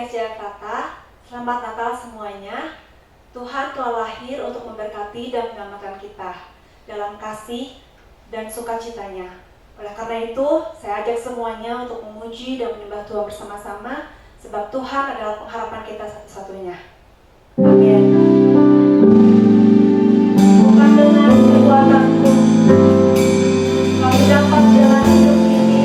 podcast Jakarta. Selamat Natal semuanya. Tuhan telah lahir untuk memberkati dan menyelamatkan kita dalam kasih dan sukacitanya. Oleh karena itu, saya ajak semuanya untuk memuji dan menyembah Tuhan bersama-sama, sebab Tuhan adalah pengharapan kita satu-satunya. Amin. Bukan dengan kekuatanku kami dapat jalan hidup ini,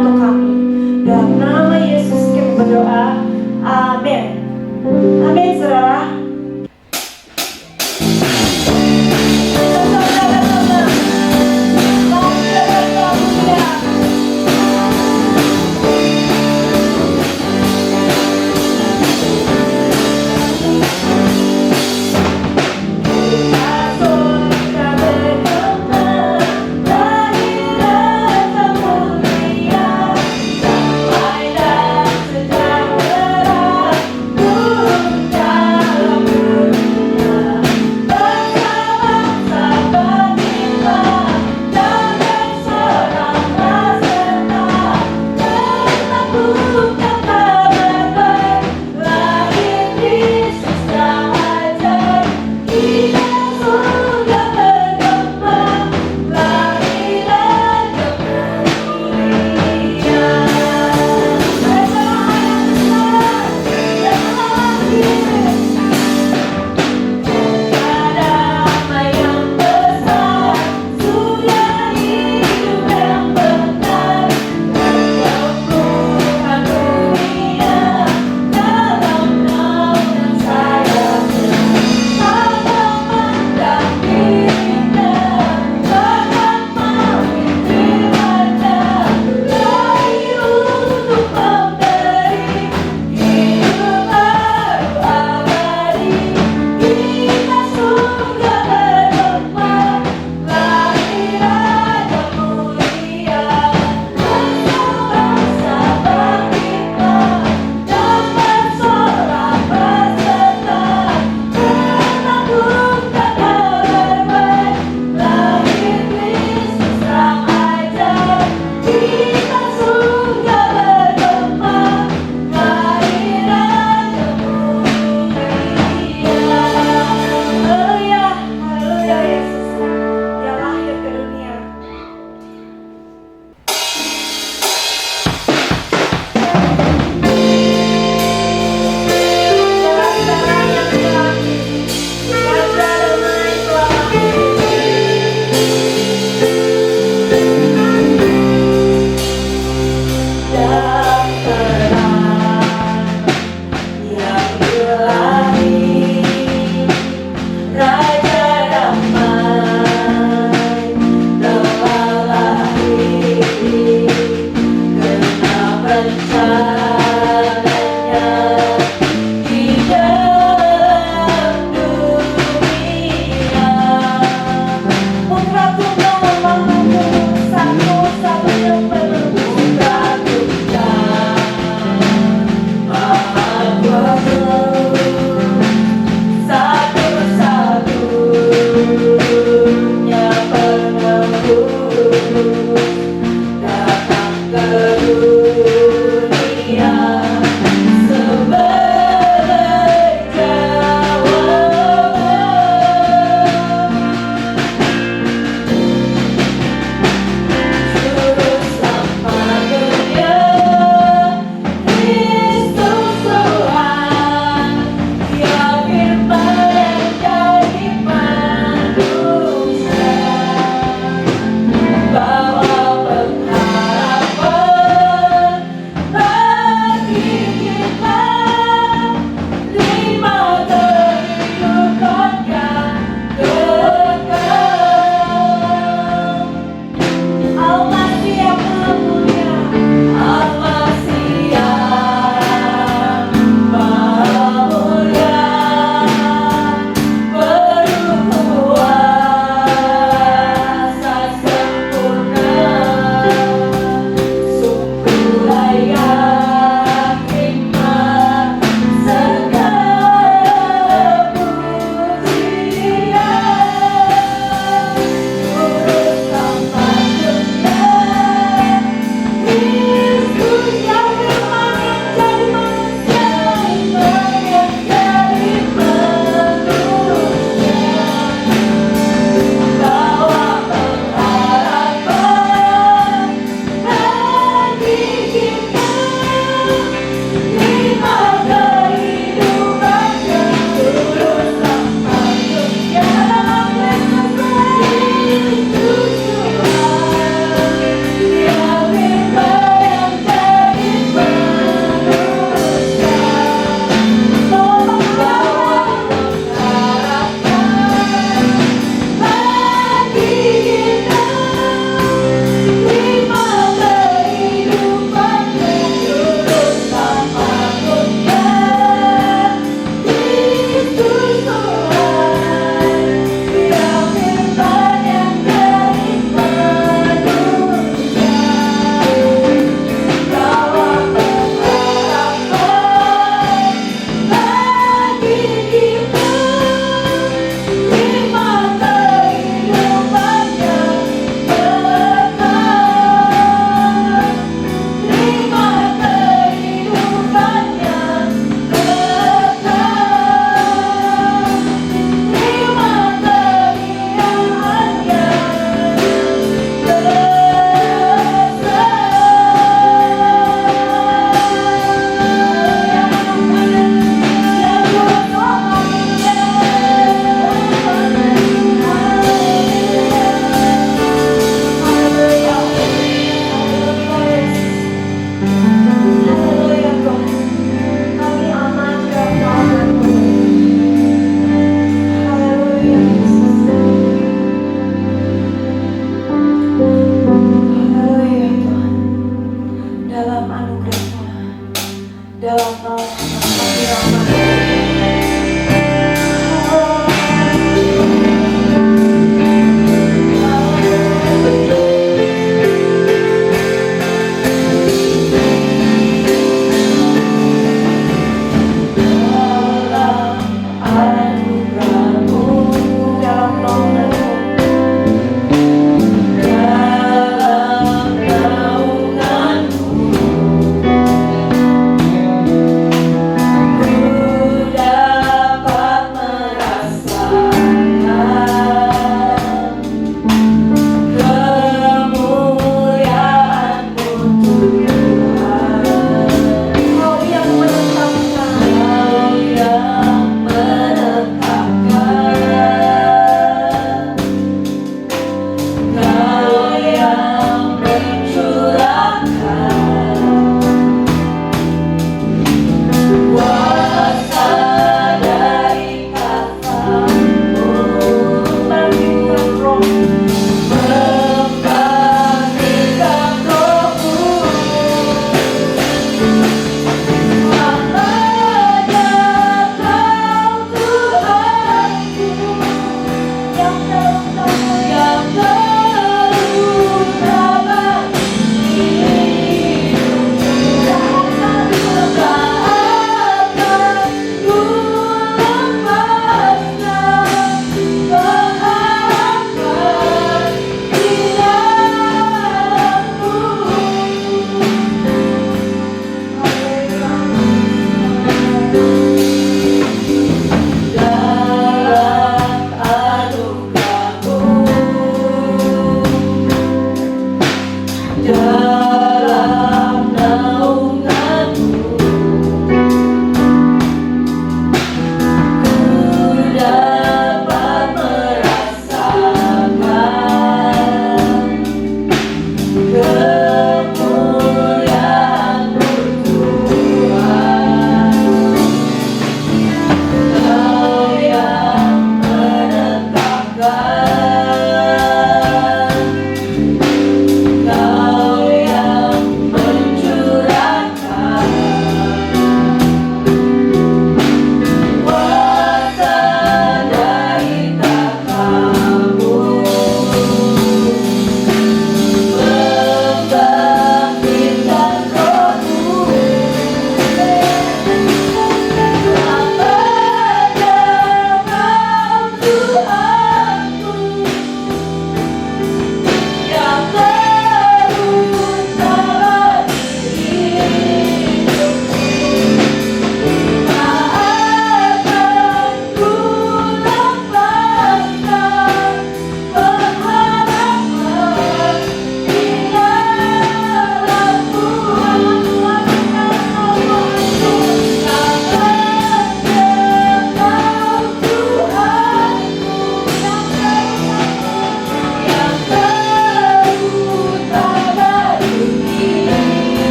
Tuhan. Dalam nama Yesus kami berdoa. Amin. Amin, saudara. Dalam dalam naungan hadirat-Mu.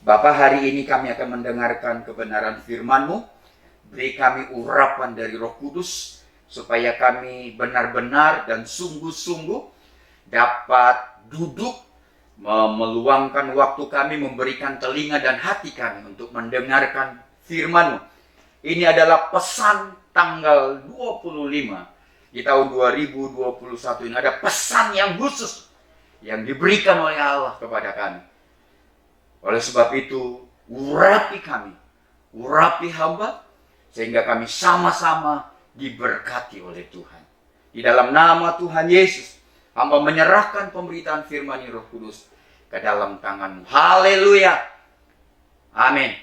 Bapa, hari ini kami akan mendengarkan kebenaran firman-Mu. Beri kami urapan dari Roh Kudus, supaya kami benar-benar dan sungguh-sungguh dapat duduk, meluangkan waktu kami, memberikan telinga dan hati kami untuk mendengarkan firman-Mu. Ini adalah pesan tanggal 25 di tahun 2021 ini. Ada pesan yang khusus yang diberikan oleh Allah kepada kami. Oleh sebab itu, urapi kami, urapi hamba, sehingga kami sama-sama diberkati oleh Tuhan. Di dalam nama Tuhan Yesus, hamba menyerahkan pemberitaan firman Roh Kudus ke dalam tangan-Mu. Haleluya. Amin.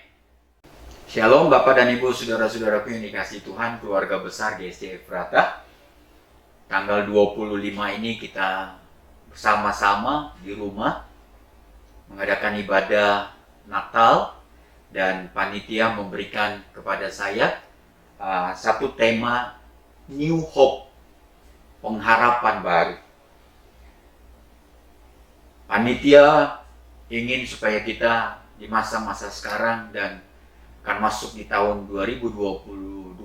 Shalom Bapak dan Ibu, saudara-saudaraku yang dikasihi Tuhan, keluarga besar GSC Efrata. Tanggal 25 ini kita bersama-sama di rumah mengadakan ibadah Natal, dan panitia memberikan kepada saya satu tema New Hope, pengharapan baru. Panitia ingin supaya kita di masa-masa sekarang dan akan masuk di tahun 2022,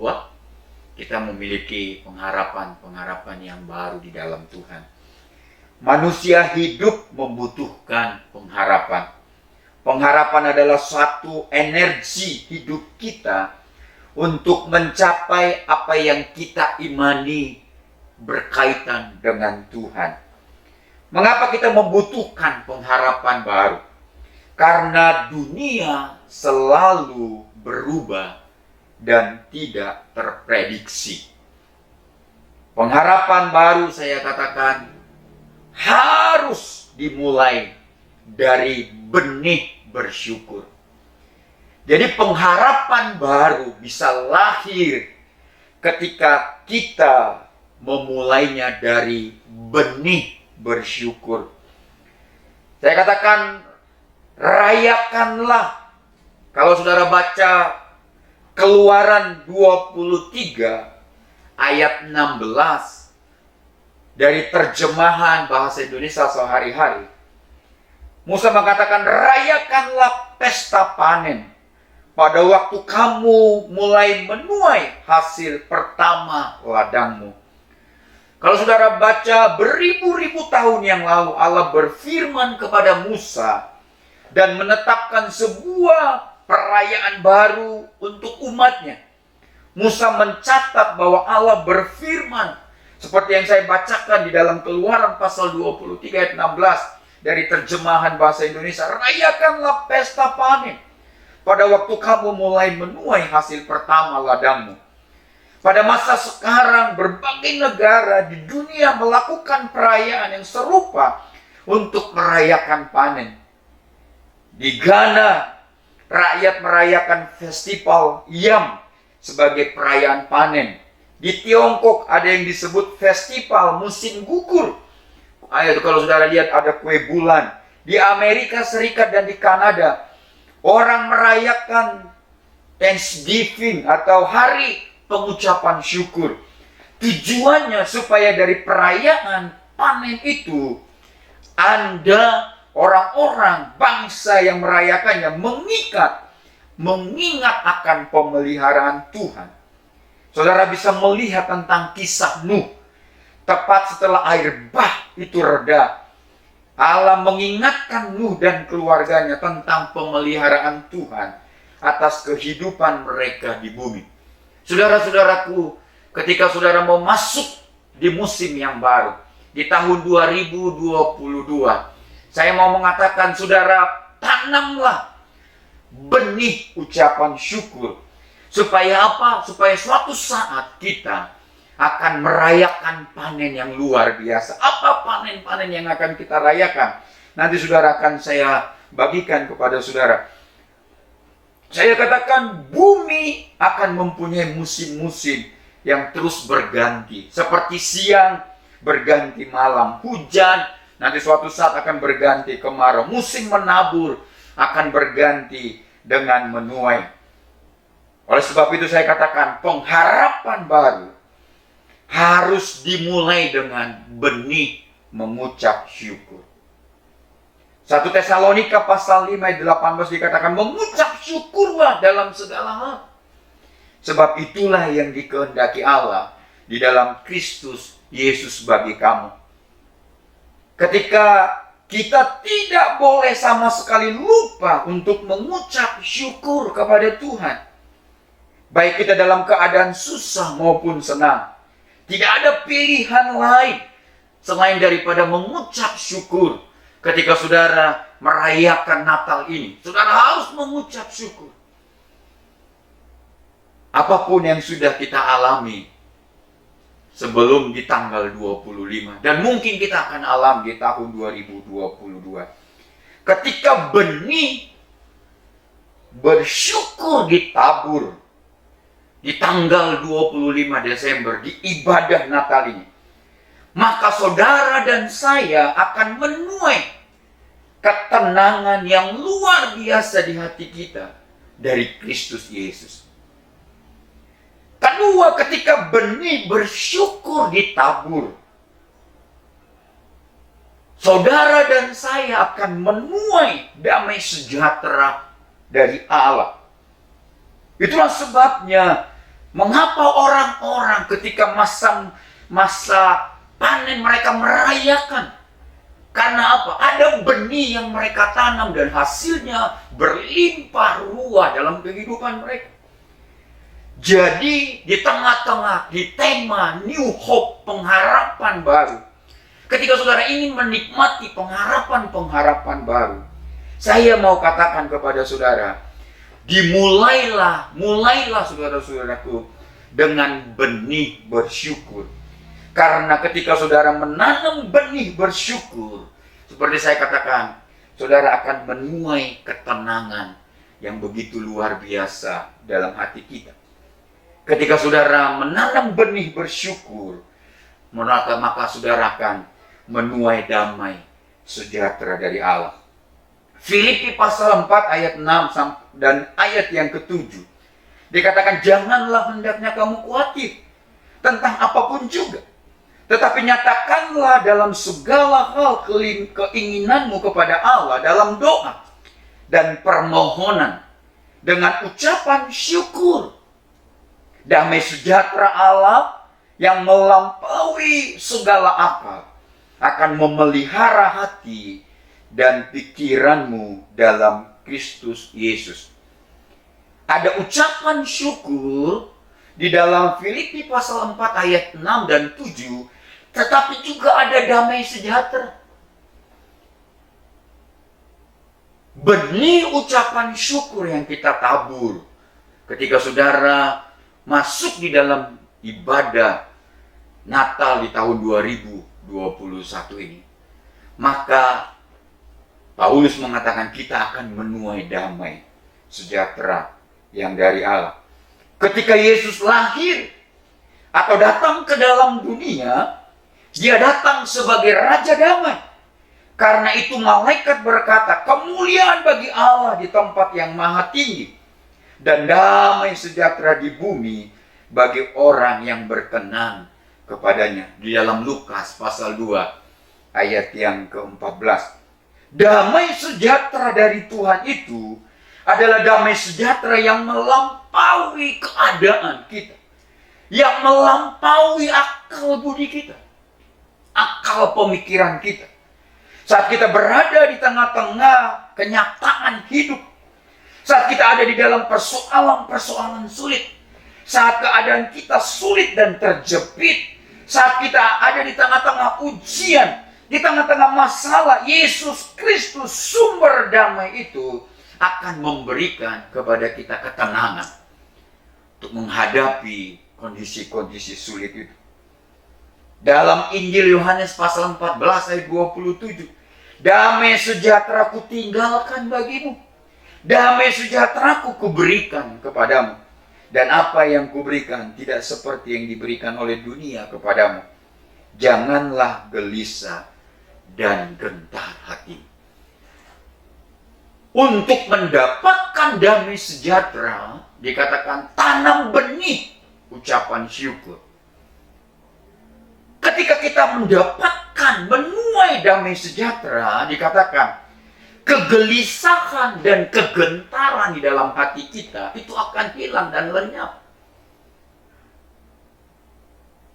kita memiliki pengharapan yang baru di dalam Tuhan. Manusia hidup membutuhkan pengharapan. Pengharapan adalah suatu energi hidup kita untuk mencapai apa yang kita imani berkaitan dengan Tuhan. Mengapa kita membutuhkan pengharapan baru? Karena dunia selalu berubah dan tidak terprediksi. Pengharapan baru, saya katakan, harus dimulai dari benih bersyukur. Jadi pengharapan baru bisa lahir ketika kita memulainya dari benih bersyukur. Saya katakan, rayakanlah. Kalau saudara baca Keluaran 23 ayat 16 dari terjemahan bahasa Indonesia sehari-hari, Musa mengatakan, rayakanlah pesta panen pada waktu kamu mulai menuai hasil pertama ladangmu. Kalau saudara baca beribu-ribu tahun yang lalu, Allah berfirman kepada Musa dan menetapkan sebuah perayaan baru untuk umatnya. Musa mencatat bahwa Allah berfirman seperti yang saya bacakan di dalam Keluaran pasal 23 ayat 16 dari terjemahan bahasa Indonesia. Rayakanlah pesta panen pada waktu kamu mulai menuai hasil pertama ladangmu. Pada masa sekarang berbagai negara di dunia melakukan perayaan yang serupa untuk merayakan panen. Di Ghana, rakyat merayakan festival Yam sebagai perayaan panen. Di Tiongkok ada yang disebut festival musim gugur. Ayo kalau saudara lihat ada kue bulan. Di Amerika Serikat dan di Kanada, orang merayakan Thanksgiving atau hari pengucapan syukur. Tujuannya supaya dari perayaan panen itu, Anda, orang-orang bangsa yang merayakannya mengingat akan pemeliharaan Tuhan. Saudara bisa melihat tentang kisah Nuh. Tepat setelah air bah itu reda, Allah mengingatkan Nuh dan keluarganya tentang pemeliharaan Tuhan atas kehidupan mereka di bumi. Saudara-saudaraku, ketika saudara mau masuk di musim yang baru, di tahun 2022, saya mau mengatakan, saudara, tanamlah benih ucapan syukur. Supaya apa? Supaya suatu saat kita akan merayakan panen yang luar biasa. Apa panen-panen yang akan kita rayakan? Nanti saudara akan saya bagikan kepada saudara. Saya katakan, bumi akan mempunyai musim-musim yang terus berganti. Seperti siang berganti malam, hujan nanti suatu saat akan berganti kemarau. Musim menabur akan berganti dengan menuai. Oleh sebab itu saya katakan, pengharapan baru harus dimulai dengan benih mengucap syukur. 1 Tesalonika pasal 5 ayat 18 dikatakan, mengucap syukurlah dalam segala hal. Sebab itulah yang dikehendaki Allah di dalam Kristus Yesus bagi kamu. ketika kita tidak boleh sama sekali lupa untuk mengucap syukur kepada Tuhan. Baik kita dalam keadaan susah maupun senang. Tidak ada pilihan lain selain daripada mengucap syukur. Ketika saudara merayakan Natal ini, saudara harus mengucap syukur. Apapun yang sudah kita alami sebelum di tanggal 25. Dan mungkin kita akan alami di tahun 2022. Ketika benih bersyukur ditabur di tanggal 25 Desember di ibadah Natal ini, maka saudara dan saya akan menuai ketenangan yang luar biasa di hati kita dari Kristus Yesus. Kedua, ketika benih bersyukur ditabur, saudara dan saya akan menuai damai sejahtera dari Allah. Itulah sebabnya mengapa orang-orang ketika masa panen mereka merayakan. Karena apa? Ada benih yang mereka tanam dan hasilnya berlimpah ruah dalam kehidupan mereka. Jadi di tengah-tengah, di tema New Hope, pengharapan baru. Ketika saudara ingin menikmati pengharapan-pengharapan baru, saya mau katakan kepada saudara, mulailah saudara-saudaraku dengan benih bersyukur. Karena ketika saudara menanam benih bersyukur, seperti saya katakan, saudara akan menuai ketenangan yang begitu luar biasa dalam hati kita. Ketika saudara menanam benih bersyukur, maka saudara akan menuai damai sejahtera dari Allah. Filipi pasal 4 ayat 6 dan ayat yang ke-7. Dikatakan, janganlah hendaknya kamu khawatir tentang apapun juga. Tetapi nyatakanlah dalam segala hal keinginanmu kepada Allah dalam doa dan permohonan dengan ucapan syukur. Damai sejahtera Allah yang melampaui segala akal akan memelihara hati dan pikiranmu dalam Kristus Yesus. Ada ucapan syukur di dalam Filipi pasal 4 ayat 6 dan 7, tetapi juga ada damai sejahtera. Benih ucapan syukur yang kita tabur ketika saudara masuk di dalam ibadah Natal di tahun 2021 ini, maka Paulus mengatakan kita akan menuai damai sejahtera yang dari Allah. Ketika Yesus lahir atau datang ke dalam dunia, dia datang sebagai Raja Damai. Karena itu malaikat berkata, kemuliaan bagi Allah di tempat yang maha tinggi, dan damai sejahtera di bumi bagi orang yang berkenan kepadanya. Di dalam Lukas pasal 2 ayat yang ke-14. Damai sejahtera dari Tuhan itu adalah damai sejahtera yang melampaui keadaan kita, yang melampaui akal budi kita, akal pemikiran kita. Saat kita berada di tengah-tengah kenyataan hidup, saat kita ada di dalam persoalan-persoalan sulit, saat keadaan kita sulit dan terjepit, saat kita ada di tengah-tengah ujian, di tengah-tengah masalah, Yesus Kristus sumber damai itu akan memberikan kepada kita ketenangan untuk menghadapi kondisi-kondisi sulit itu. Dalam Injil Yohanes pasal 14 ayat 27, damai sejahtera ku tinggalkan bagimu, damai sejahtera ku berikan kepadamu, dan apa yang kuberikan tidak seperti yang diberikan oleh dunia kepadamu. Janganlah gelisah dan gentar hati. Untuk mendapatkan damai sejahtera, dikatakan tanam benih ucapan syukur. Ketika kita mendapatkan, menuai damai sejahtera, dikatakan kegelisahan dan kegentaran di dalam hati kita itu akan hilang dan lenyap.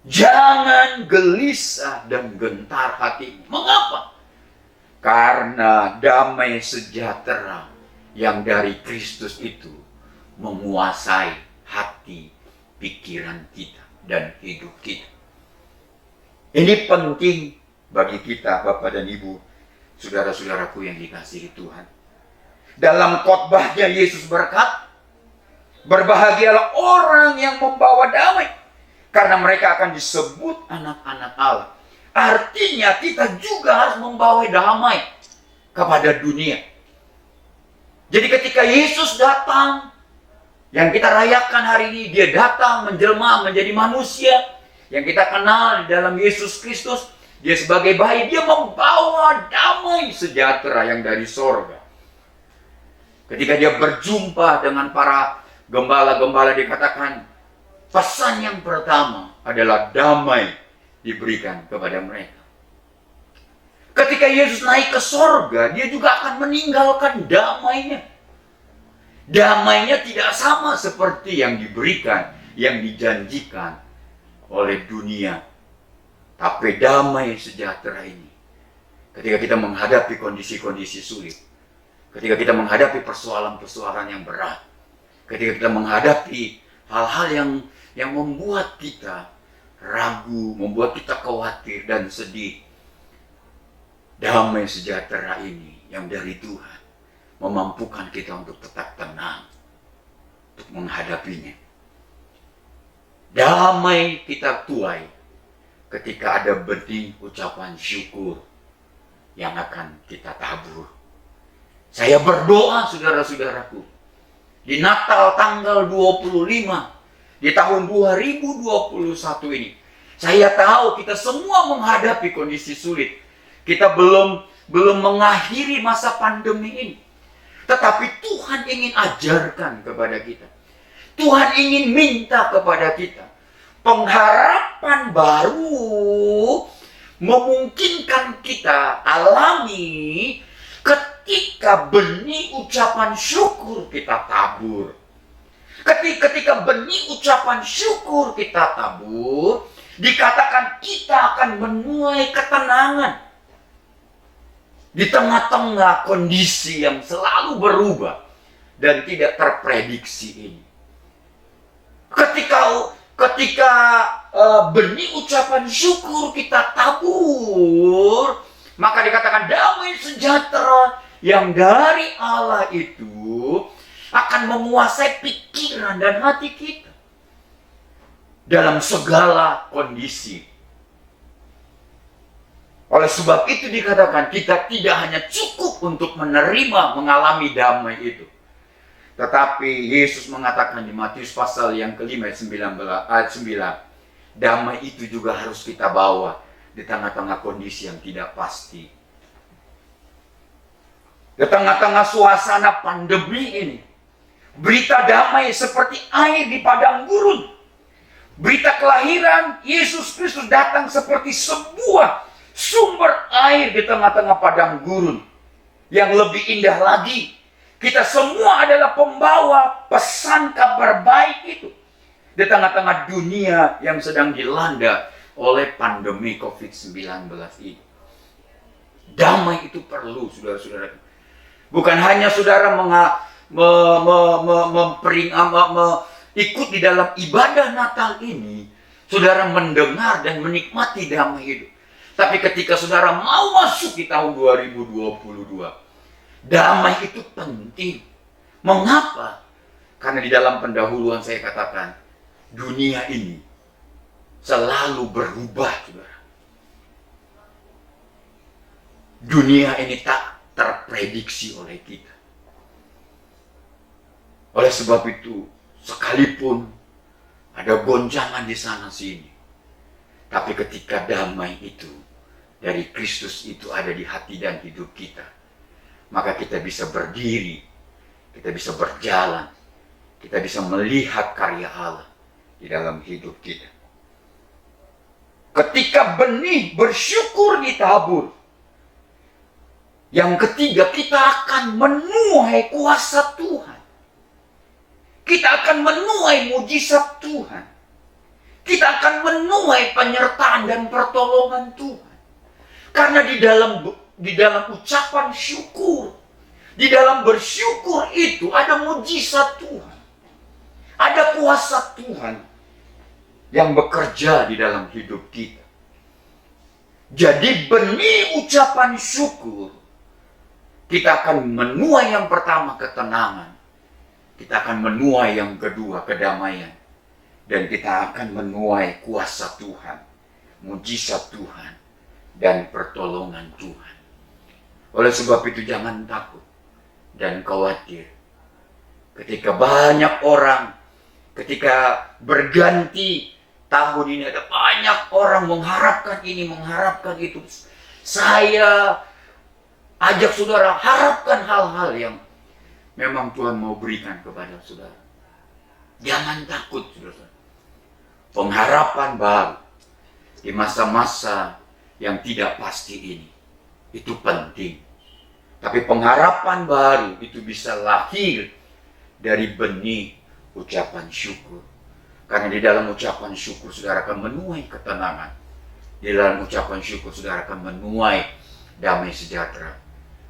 Jangan gelisah dan gentar hati. Mengapa? Karena damai sejahtera yang dari Kristus itu menguasai hati, pikiran kita, dan hidup kita. Ini penting bagi kita, Bapak dan Ibu, saudara-saudaraku yang dikasihi Tuhan. Dalam khotbahnya Yesus berkata, berbahagialah orang yang membawa damai, karena mereka akan disebut anak-anak Allah. Artinya kita juga harus membawa damai kepada dunia. Jadi ketika Yesus datang, yang kita rayakan hari ini, dia datang menjelma menjadi manusia, yang kita kenal di dalam Yesus Kristus, dia sebagai bayi, dia membawa damai sejahtera yang dari sorga. Ketika dia berjumpa dengan para gembala-gembala, dikatakan pesan yang pertama adalah damai diberikan kepada mereka. Ketika Yesus naik ke sorga, dia juga akan meninggalkan damainya. Damainya tidak sama seperti yang diberikan, yang dijanjikan oleh dunia. Tapi damai sejahtera ini, ketika kita menghadapi kondisi-kondisi sulit, ketika kita menghadapi persoalan-persoalan yang berat, ketika kita menghadapi hal-hal yang membuat kita ragu, membuat kita khawatir dan sedih, damai sejahtera ini yang dari Tuhan memampukan kita untuk tetap tenang, untuk menghadapinya. Damai kita tuai ketika ada benih ucapan syukur yang akan kita tabur. Saya berdoa, saudara-saudaraku, di Natal tanggal 25 di tahun 2021 ini, saya tahu kita semua menghadapi kondisi sulit. Kita belum mengakhiri masa pandemi ini. Tetapi Tuhan ingin ajarkan kepada kita. Tuhan ingin minta kepada kita pengharapan baru, memungkinkan kita alami ketika benih ucapan syukur kita tabur. Ketika benih ucapan syukur kita tabur, dikatakan kita akan menuai ketenangan di tengah-tengah kondisi yang selalu berubah dan tidak terprediksi ini. Ketika benih ucapan syukur kita tabur, maka dikatakan damai sejahtera yang dari Allah itu akan menguasai pikiran dan hati kita dalam segala kondisi. Oleh sebab itu dikatakan kita tidak hanya cukup untuk menerima, mengalami damai itu. Tetapi Yesus mengatakan di Matius pasal yang kelima ayat 9, damai itu juga harus kita bawa di tengah-tengah kondisi yang tidak pasti. Di tengah-tengah suasana pandemi ini, berita damai seperti air di padang gurun. Berita kelahiran Yesus Kristus datang seperti sebuah sumber air di tengah-tengah padang gurun. Yang lebih indah lagi, kita semua adalah pembawa pesan kabar baik itu di tengah-tengah dunia yang sedang dilanda oleh pandemi COVID-19 ini. Damai itu perlu, saudara-saudara. Bukan hanya saudara ikut di dalam ibadah Natal ini, saudara mendengar dan menikmati damai itu. Tapi ketika saudara mau masuk di tahun 2022, damai itu penting. Mengapa? Karena di dalam pendahuluan saya katakan, dunia ini selalu berubah, saudara. Dunia ini tak terprediksi oleh kita. Oleh sebab itu, sekalipun ada goncangan di sana sini, tapi ketika damai itu dari Kristus itu ada di hati dan hidup kita, maka kita bisa berdiri, kita bisa berjalan, kita bisa melihat karya Allah di dalam hidup kita. Ketika benih bersyukur ditabur, yang ketiga, kita akan menuai kuasa Tuhan. Kita akan menuai mujizat Tuhan. Kita akan menuai penyertaan dan pertolongan Tuhan. Karena di dalam di dalam ucapan syukur. Di dalam bersyukur itu ada mujizat Tuhan. Ada kuasa Tuhan yang bekerja di dalam hidup kita. Jadi benih ucapan syukur, kita akan menuai yang pertama ketenangan. Kita akan menuai yang kedua kedamaian. Dan kita akan menuai kuasa Tuhan, mujizat Tuhan, dan pertolongan Tuhan. Oleh sebab itu jangan takut dan khawatir. Ketika banyak orang, ketika berganti tahun ini ada banyak orang mengharapkan ini, mengharapkan itu. Saya ajak saudara, harapkan hal-hal yang memang Tuhan mau berikan kepada saudara. Jangan takut, saudara. Pengharapan baru di masa-masa yang tidak pasti ini, itu penting. Tapi pengharapan baru itu bisa lahir dari benih ucapan syukur. Karena di dalam ucapan syukur saudara akan menuai ketenangan. Di dalam ucapan syukur saudara akan menuai damai sejahtera.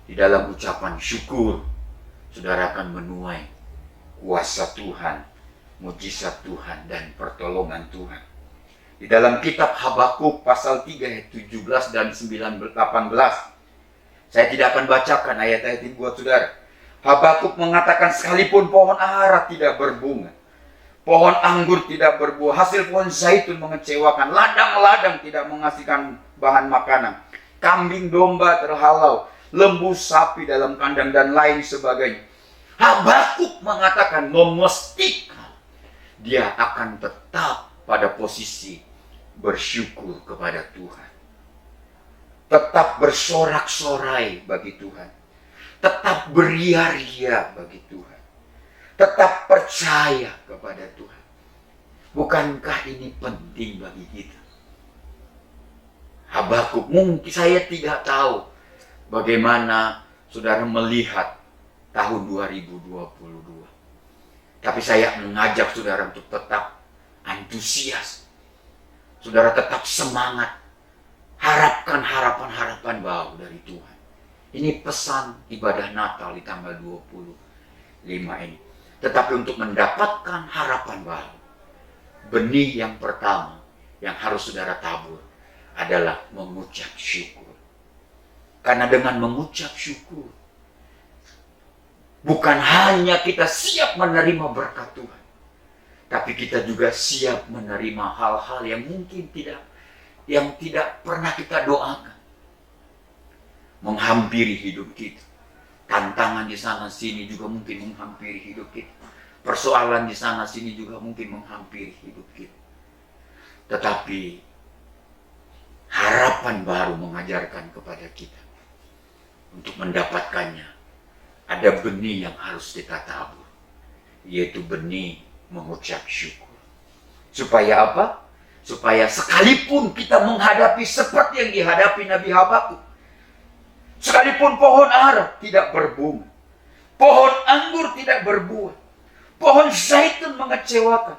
Di dalam ucapan syukur saudara akan menuai kuasa Tuhan, mujizat Tuhan, dan pertolongan Tuhan. Di dalam kitab Habakuk pasal 3 ayat 17 dan 18. Saya tidak akan bacakan ayat-ayat ini buat saudara. Habakuk mengatakan sekalipun pohon ara tidak berbunga, pohon anggur tidak berbuah, hasil pohon zaitun mengecewakan, ladang-ladang tidak menghasilkan bahan makanan, kambing domba terhalau, lembu sapi dalam kandang, dan lain sebagainya. Habakuk mengatakan, memastikan dia akan tetap pada posisi bersyukur kepada Tuhan. Tetap bersorak-sorai bagi Tuhan. Tetap beria-ria bagi Tuhan. Tetap percaya kepada Tuhan. Bukankah ini penting bagi kita? Habakuk, mungkin saya tidak tahu bagaimana saudara melihat tahun 2022. Tapi saya mengajak saudara untuk tetap antusias. Saudara tetap semangat. Harapkan harapan-harapan baru dari Tuhan. Ini pesan ibadah Natal di tanggal 25 ini. Tetapi untuk mendapatkan harapan baru, benih yang pertama yang harus saudara tabur adalah mengucap syukur. Karena dengan mengucap syukur, bukan hanya kita siap menerima berkat Tuhan, tapi kita juga siap menerima hal-hal yang mungkin tidak pernah kita doakan. Menghampiri hidup kita. Tantangan di sana sini juga mungkin menghampiri hidup kita. Persoalan di sana sini juga mungkin menghampiri hidup kita. Tetapi harapan baru mengajarkan kepada kita untuk mendapatkannya. Ada benih yang harus kita tabur, yaitu benih mengucap syukur. Supaya apa? Supaya sekalipun kita menghadapi seperti yang dihadapi Nabi Habakuk, sekalipun pohon ara tidak berbunga, pohon anggur tidak berbuah, pohon zaitun mengecewakan,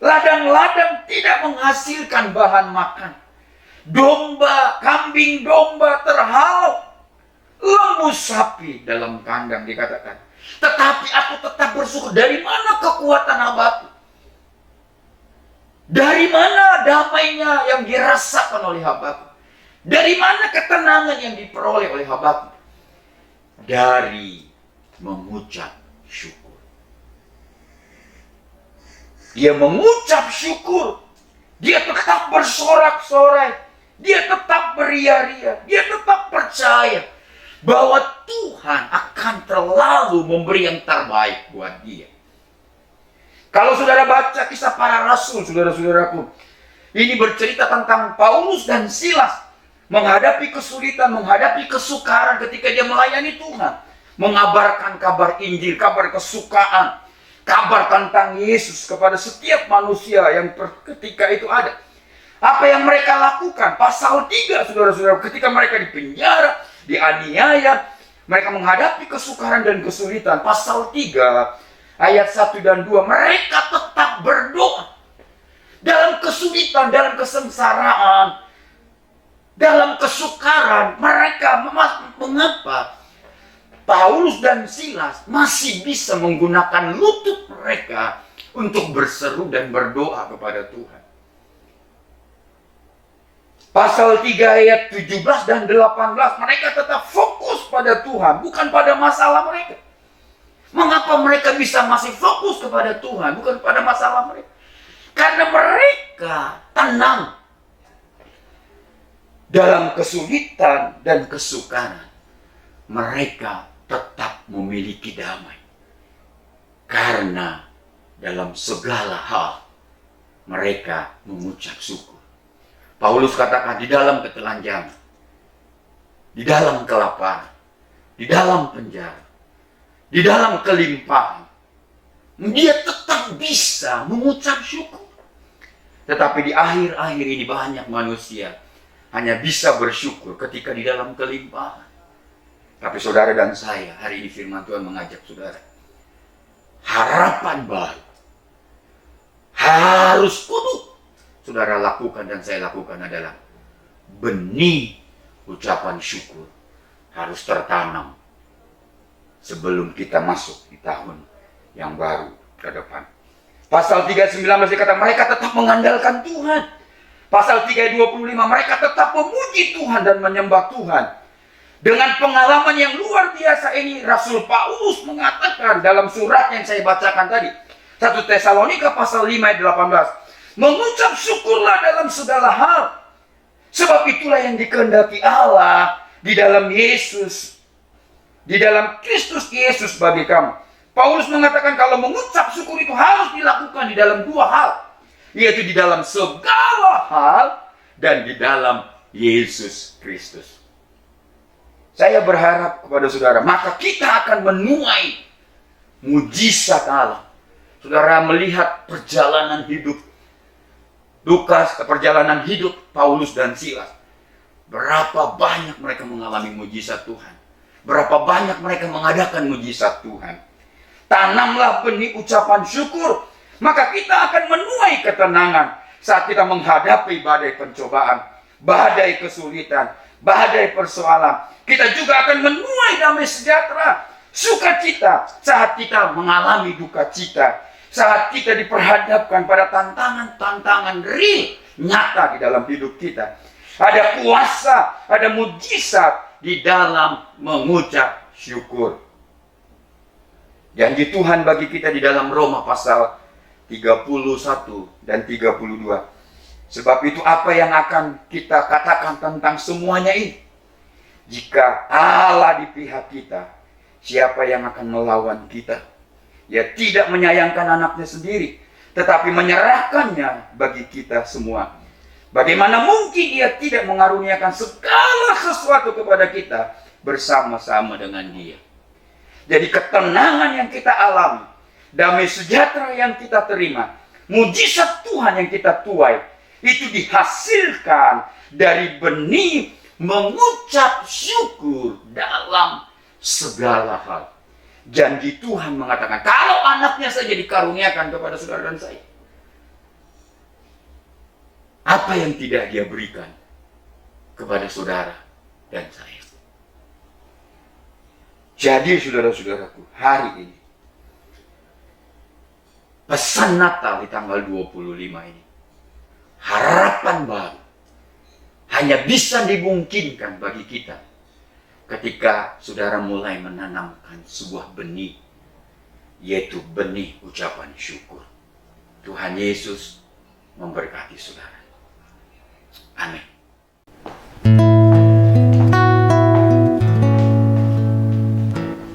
ladang-ladang tidak menghasilkan bahan makan, domba, kambing domba terhalau, lembu sapi dalam kandang dikatakan. Tetapi aku tetap bersyukur. Dari mana kekuatan Habakuk? Dari mana damainya yang dirasakan oleh Habakuk? Dari mana ketenangan yang diperoleh oleh Habakuk? Dari mengucap syukur. Dia mengucap syukur. Dia tetap bersorak-sorai. Dia tetap beria-ria. Dia tetap percaya bahwa Tuhan akan terlalu memberi yang terbaik buat dia. Kalau saudara baca kisah para rasul, saudara-saudaraku, ini bercerita tentang Paulus dan Silas menghadapi kesulitan, menghadapi kesukaran ketika dia melayani Tuhan, mengabarkan kabar Injil, kabar kesukaan, kabar tentang Yesus kepada setiap manusia yang ketika itu ada. Apa yang mereka lakukan? Pasal 3, saudara-saudara, ketika mereka di penjara, dianiaya, mereka menghadapi kesukaran dan kesulitan. Pasal 3 ayat 1 dan 2, mereka tetap berdoa. Dalam kesulitan, dalam kesengsaraan, dalam kesukaran, mereka mengapa Paulus dan Silas masih bisa menggunakan lutut mereka untuk berseru dan berdoa kepada Tuhan. Pasal 3 ayat 17 dan 18, mereka tetap fokus pada Tuhan, bukan pada masalah mereka. Mengapa mereka bisa masih fokus kepada Tuhan, bukan pada masalah mereka? Karena mereka tenang dalam kesulitan dan kesukaran. Mereka tetap memiliki damai. Karena dalam segala hal mereka mengucap syukur. Paulus katakan di dalam ketelanjangan, di dalam kelaparan, di dalam penjara, di dalam kelimpahan, dia tetap bisa mengucap syukur. Tetapi di akhir-akhir ini banyak manusia hanya bisa bersyukur ketika di dalam kelimpahan. Tapi saudara dan saya, hari ini firman Tuhan mengajak saudara, harapan baru harus kudu saudara lakukan dan saya lakukan adalah benih ucapan syukur harus tertanam sebelum kita masuk di tahun yang baru ke depan. Pasal 3:19 dikatakan mereka tetap mengandalkan Tuhan. Pasal 3:25 mereka tetap memuji Tuhan dan menyembah Tuhan. Dengan pengalaman yang luar biasa ini, Rasul Paulus mengatakan dalam surat yang saya bacakan tadi, 1 Tesalonika pasal 5 ayat 18, mengucap syukurlah dalam segala hal, sebab itulah yang dikehendaki Allah di dalam Yesus, di dalam Kristus Yesus bagi kamu. Paulus mengatakan kalau mengucap syukur itu harus dilakukan di dalam dua hal, yaitu di dalam segala hal dan di dalam Yesus Kristus. Saya berharap kepada saudara, maka kita akan menuai mujizat Allah. Saudara melihat perjalanan hidup Lukas, perjalanan hidup Paulus dan Silas. Berapa banyak mereka mengalami mujizat Tuhan. Berapa banyak mereka mengadakan mujizat Tuhan. Tanamlah benih ucapan syukur, maka kita akan menuai ketenangan saat kita menghadapi badai pencobaan, badai kesulitan, badai persoalan. Kita juga akan menuai damai sejahtera, sukacita saat kita mengalami duka cita, saat kita diperhadapkan pada tantangan-tantangan real, nyata di dalam hidup kita. Ada kuasa, ada mujizat di dalam mengucap syukur. Janji Tuhan bagi kita di dalam Roma pasal 31 dan 32. Sebab itu apa yang akan kita katakan tentang semuanya ini? Jika Allah di pihak kita, siapa yang akan melawan kita? Ia tidak menyayangkan anaknya sendiri, tetapi menyerahkannya bagi kita semua. Bagaimana mungkin ia tidak mengaruniakan segala sesuatu kepada kita bersama-sama dengan dia? Jadi ketenangan yang kita alami, damai sejahtera yang kita terima, mujizat Tuhan yang kita tuai, itu dihasilkan dari benih mengucap syukur dalam segala hal. Janji Tuhan mengatakan, kalau anaknya saja dikaruniakan kepada saudara dan saya, apa yang tidak dia berikan kepada saudara dan saya? Jadi saudara-saudaraku, hari ini, pesan Natal di tanggal 25 ini, harapan baru hanya bisa dimungkinkan bagi kita ketika saudara mulai menanamkan sebuah benih, yaitu benih ucapan syukur. Tuhan Yesus memberkati saudara. Amin.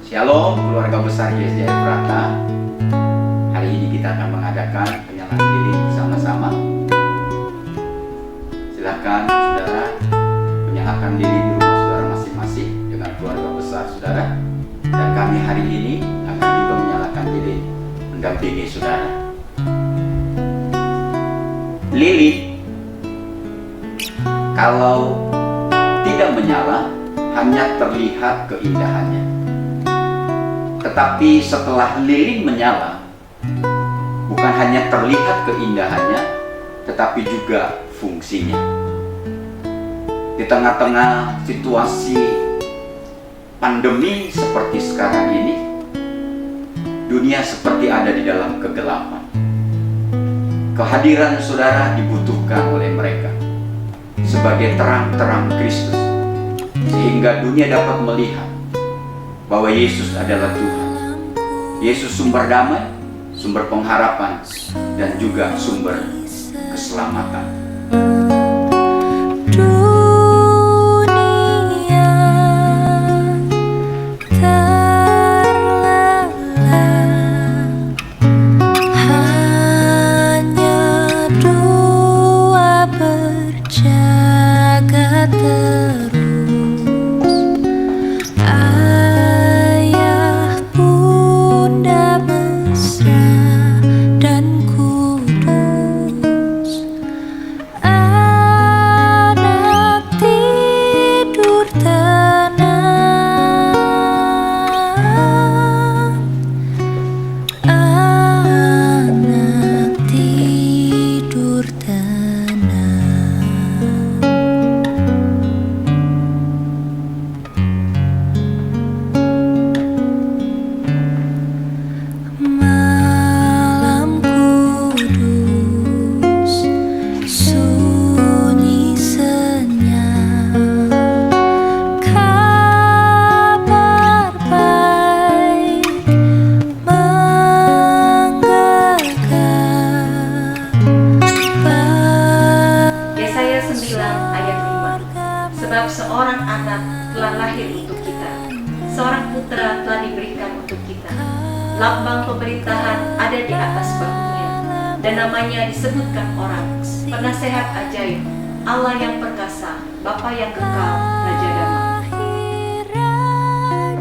Shalom keluarga besar GSJ Efrata. Hari ini kita akan mengadakan penyalaan lilin bersama-sama. Silakan saudara menyalakan lilin di rumah saudara masing-masing dengan keluarga besar saudara. Dan kami hari ini akan juga menyalakan lilin mendampingi saudara. Lilin kalau tidak menyala hanya terlihat keindahannya. Tetapi setelah lilin menyala, bukan hanya terlihat keindahannya, tetapi juga fungsinya. Di tengah-tengah situasi pandemi seperti sekarang ini, dunia seperti ada di dalam kegelapan. Kehadiran saudara dibutuhkan oleh mereka sebagai terang-terang Kristus, sehingga dunia dapat melihat bahwa Yesus adalah Tuhan. Yesus sumber damai, sumber pengharapan, dan juga sumber keselamatan. Sebab seorang anak telah lahir untuk kita, seorang putra telah diberikan untuk kita. Lambang pemerintahan ada di atas bahunya, dan namanya disebutkan orang, Penasehat Ajaib, Allah yang perkasa, Bapa yang kekal, Raja Damai.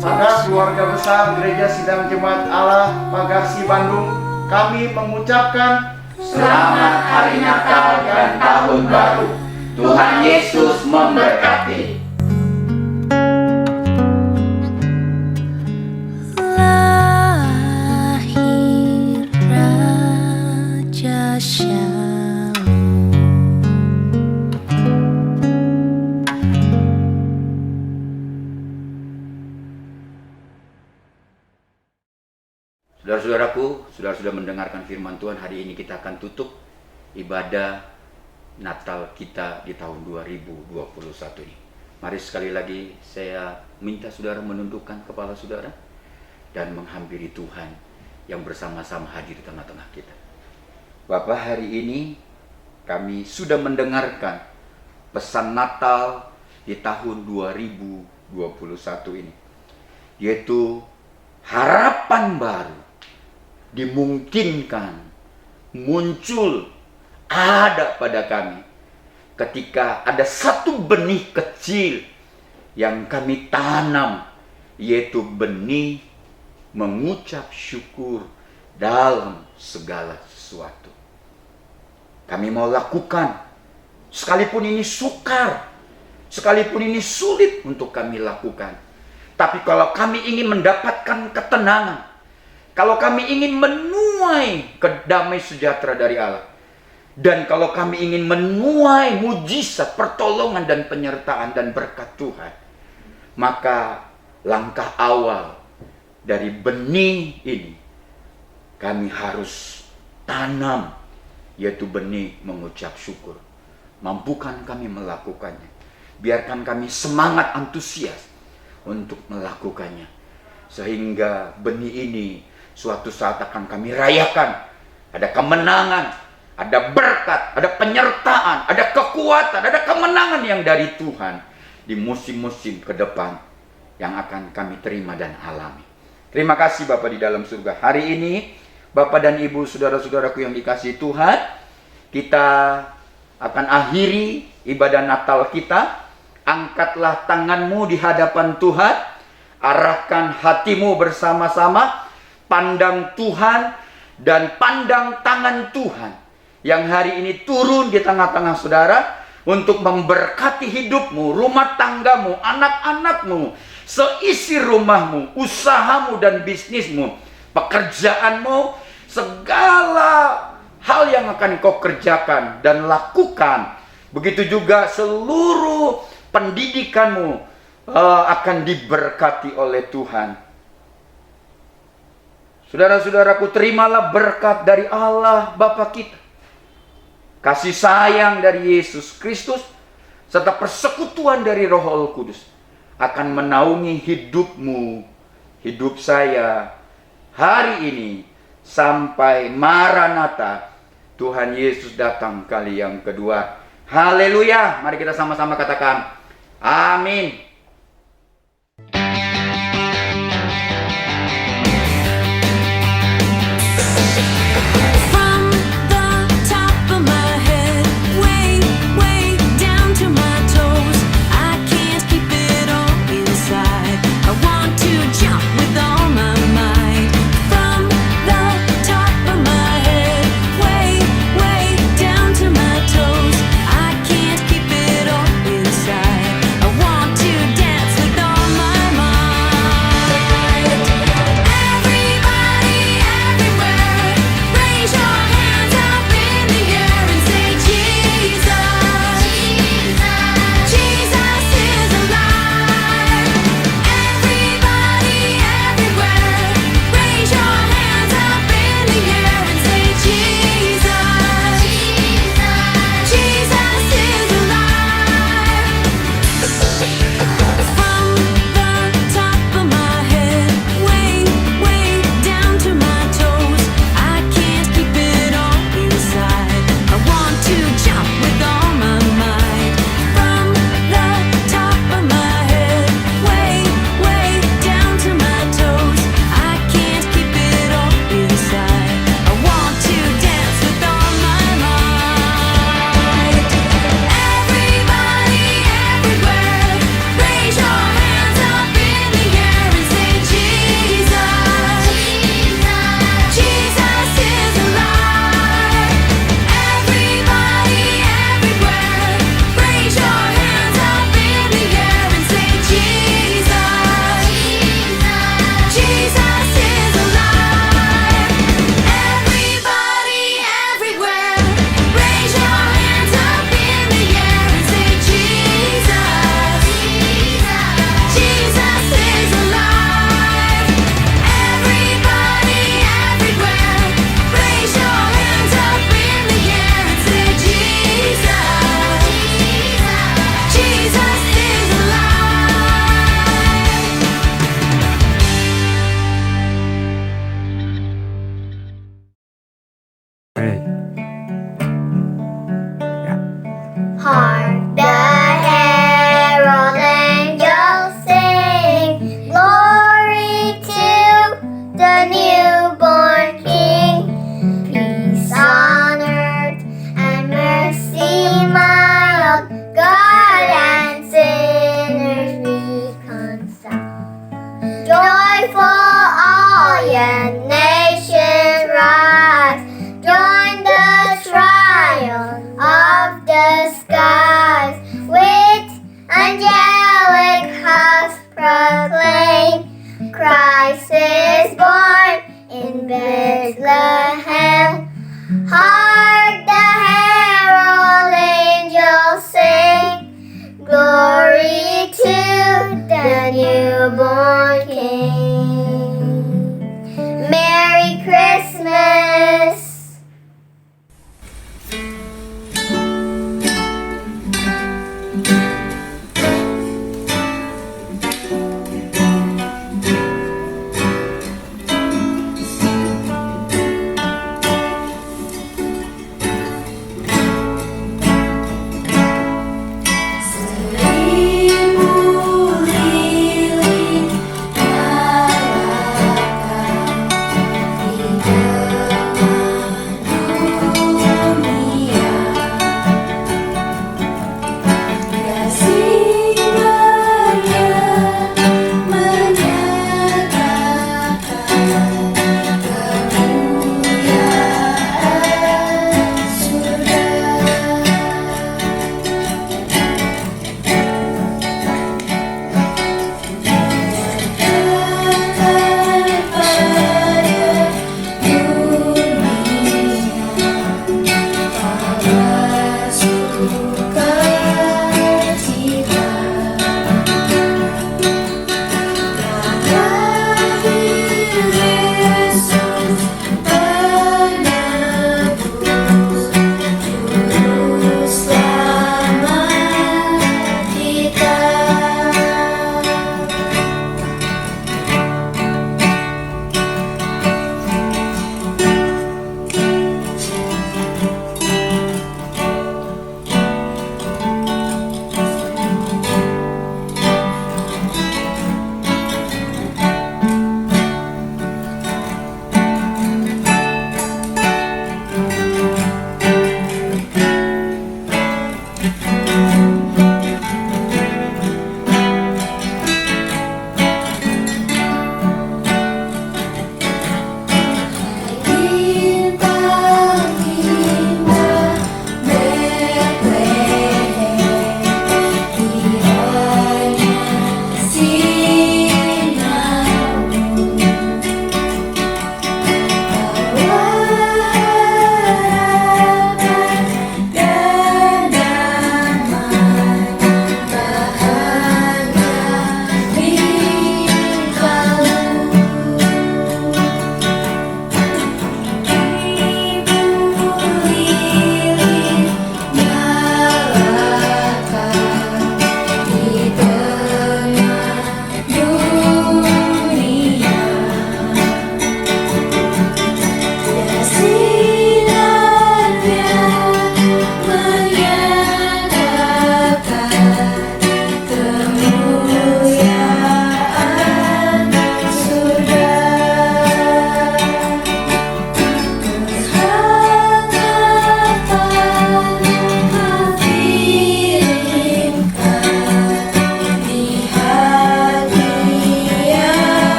Pada keluarga besar Gereja Sidang Jemaat Allah Pagarsi Bandung, kami mengucapkan Selamat Hari Natal dan Tahun Baru. Tuhan Yesus memberkati. Lahir Raja Shalom. Saudara-saudaraku, saudara-saudara mendengarkan firman Tuhan, hari ini kita akan tutup ibadah Natal kita di tahun 2021 ini. Mari sekali lagi saya minta saudara menundukkan kepala saudara dan menghampiri Tuhan yang bersama-sama hadir di tengah-tengah kita. Bapak, hari ini kami sudah mendengarkan pesan Natal di tahun 2021 ini, yaitu harapan baru dimungkinkan muncul ada pada kami ketika ada satu benih kecil yang kami tanam, yaitu benih mengucap syukur dalam segala sesuatu. Kami mau lakukan, sekalipun ini sukar, sekalipun ini sulit untuk kami lakukan. Tapi kalau kami ingin mendapatkan ketenangan, kalau kami ingin menuai kedamaian sejahtera dari Allah, dan kalau kami ingin menuai mujizat, pertolongan dan penyertaan dan berkat Tuhan, maka langkah awal dari benih ini kami harus tanam, yaitu benih mengucap syukur. Mampukan kami melakukannya. Biarkan kami semangat antusias untuk melakukannya, sehingga benih ini suatu saat akan kami rayakan. Ada kemenangan, ada berkat, ada penyertaan, ada kekuatan, ada kemenangan yang dari Tuhan di musim-musim ke depan yang akan kami terima dan alami. Terima kasih Bapak di dalam surga. Hari ini Bapak dan Ibu, saudara-saudaraku yang dikasihi Tuhan, kita akan akhiri ibadah Natal kita. Angkatlah tanganmu di hadapan Tuhan, arahkan hatimu bersama-sama, pandang Tuhan dan pandang tangan Tuhan yang hari ini turun di tengah-tengah saudara untuk memberkati hidupmu, rumah tanggamu, anak-anakmu, seisi rumahmu, usahamu dan bisnismu, pekerjaanmu, segala hal yang akan kau kerjakan dan lakukan. Begitu juga seluruh pendidikanmu, akan diberkati oleh Tuhan. Saudara-saudaraku, terimalah berkat dari Allah Bapa kita, kasih sayang dari Yesus Kristus, serta persekutuan dari Roh Kudus akan menaungi hidupmu, hidup saya hari ini sampai Maranatha, Tuhan Yesus datang kali yang kedua. Haleluya. Mari kita sama-sama katakan amin. Hark the herald angels sing, glory to the newborn King. Peace on earth and mercy mild, God and sinners reconciled. Joyful all ye nations rise, join the triumph of the skies, with angelic hosts proclaim, Christ is born in Bethlehem. Hark the herald angels sing, glory to the newborn King. Merry Christmas. Seribu lilin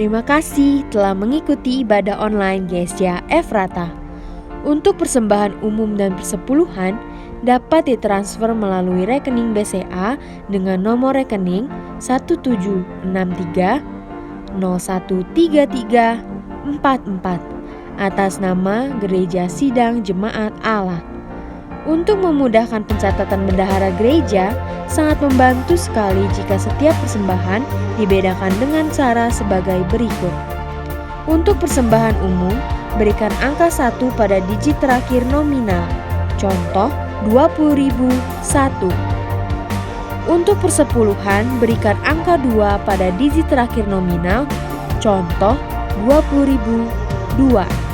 Terima kasih telah mengikuti ibadah online GSCA Efrata. Untuk persembahan umum dan persepuluhan dapat ditransfer melalui rekening BCA dengan nomor rekening 1763013344 atas nama Gereja Sidang Jemaat Allah. Untuk memudahkan pencatatan bendahara gereja, sangat membantu sekali jika setiap persembahan dibedakan dengan cara sebagai berikut. Untuk persembahan umum, berikan angka 1 pada digit terakhir nominal. Contoh, 20.000 1. Untuk persepuluhan, berikan angka 2 pada digit terakhir nominal. Contoh, 20.000 2.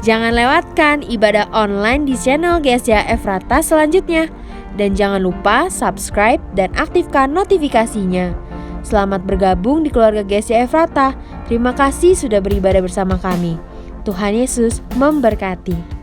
Jangan lewatkan ibadah online di channel GSCA Efrata selanjutnya. Dan jangan lupa subscribe dan aktifkan notifikasinya. Selamat bergabung di keluarga GSCA Efrata. Terima kasih sudah beribadah bersama kami. Tuhan Yesus memberkati.